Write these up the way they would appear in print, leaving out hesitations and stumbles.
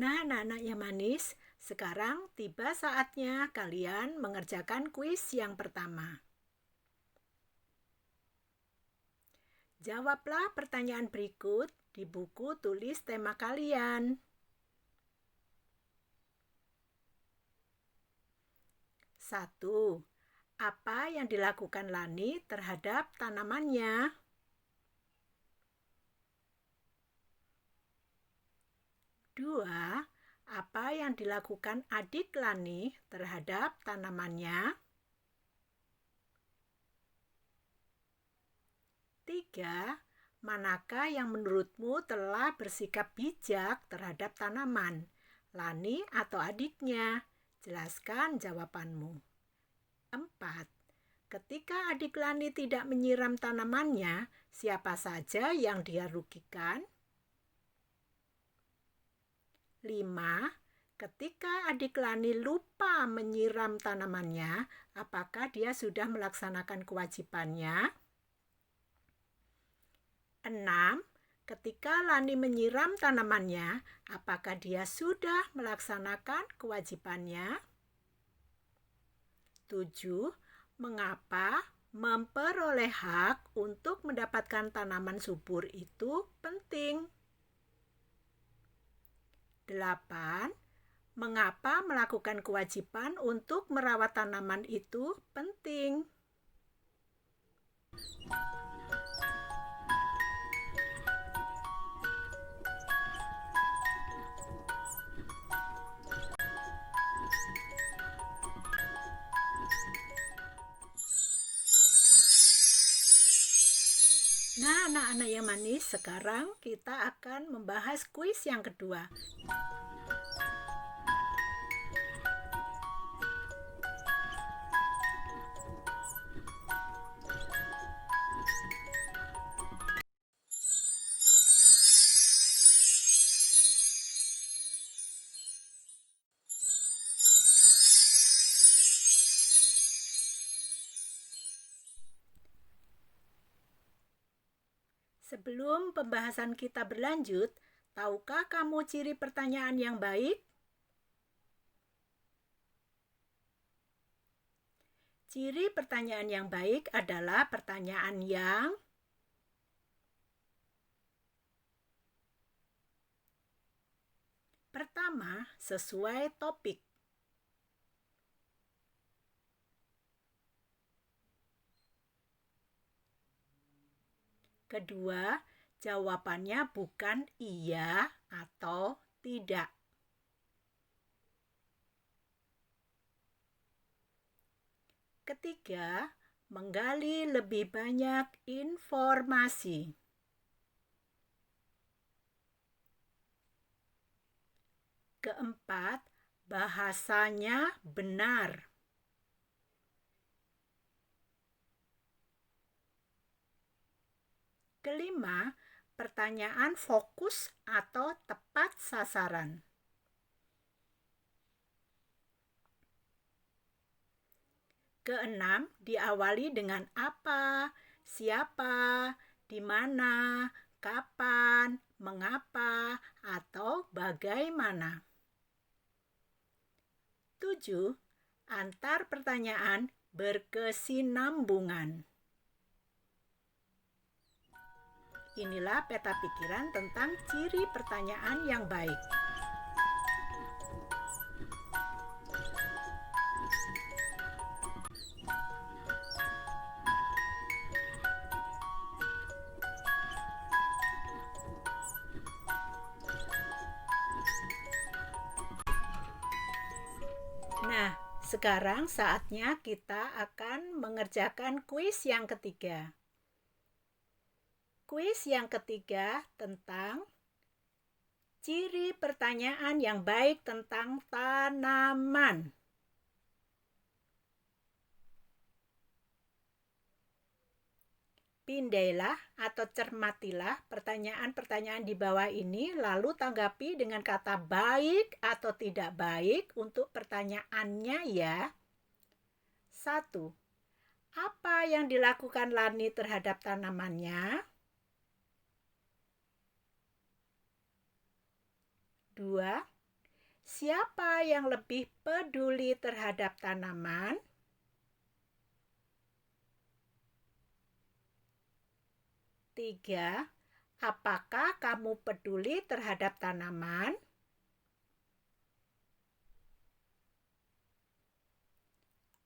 Nah, anak-anak yang manis, sekarang tiba saatnya kalian mengerjakan kuis yang pertama. Jawablah pertanyaan berikut di buku tulis tema kalian. 1. Apa yang dilakukan Lani terhadap tanamannya? 2. Apa yang dilakukan adik Lani terhadap tanamannya? 3. Manakah yang menurutmu telah bersikap bijak terhadap tanaman? Lani atau adiknya? Jelaskan jawabanmu. 4. Ketika adik Lani tidak menyiram tanamannya, siapa saja yang dia rugikan? 5. Ketika adik Lani lupa menyiram tanamannya, apakah dia sudah melaksanakan kewajibannya? 6. Ketika Lani menyiram tanamannya, apakah dia sudah melaksanakan kewajibannya? 7. Mengapa memperoleh hak untuk mendapatkan tanaman subur itu penting? 8. Mengapa melakukan kewajiban untuk merawat tanaman itu penting? Nah, anak-anak yang manis, sekarang kita akan membahas kuis yang kedua. Sebelum pembahasan kita berlanjut, tahukah kamu ciri pertanyaan yang baik? Ciri pertanyaan yang baik adalah pertanyaan yang pertama, sesuai topik. Kedua, jawabannya bukan iya atau tidak. Ketiga, menggali lebih banyak informasi. Keempat, bahasanya benar. Kelima, pertanyaan fokus atau tepat sasaran. Keenam, diawali dengan apa, siapa, di mana, kapan, mengapa, atau bagaimana. 7. Antar pertanyaan berkesinambungan. Inilah peta pikiran tentang ciri pertanyaan yang baik. Nah, sekarang saatnya kita akan mengerjakan kuis yang ketiga. Kuis yang ketiga tentang ciri pertanyaan yang baik tentang tanaman. Pindailah atau cermatilah pertanyaan-pertanyaan di bawah ini, lalu tanggapi dengan kata baik atau tidak baik untuk pertanyaannya ya. 1. Apa yang dilakukan Lani terhadap tanamannya? 2. Siapa yang lebih peduli terhadap tanaman? Tiga, apakah kamu peduli terhadap tanaman?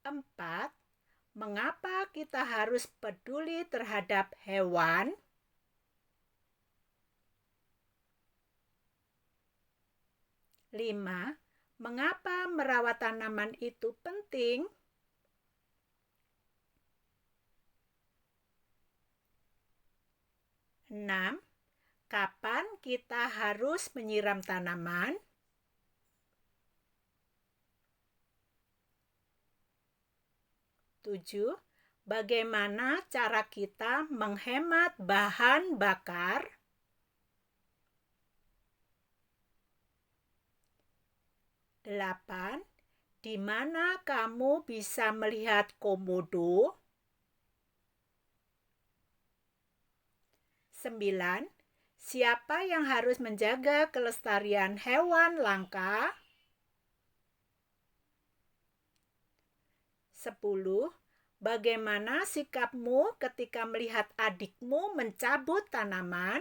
Empat, mengapa kita harus peduli terhadap hewan? Lima, mengapa merawat tanaman itu penting? Enam, kapan kita harus menyiram tanaman? Tujuh, bagaimana cara kita menghemat bahan bakar? Delapan, di mana kamu bisa melihat komodo? Sembilan, siapa yang harus menjaga kelestarian hewan langka? 10. Bagaimana sikapmu ketika melihat adikmu mencabut tanaman?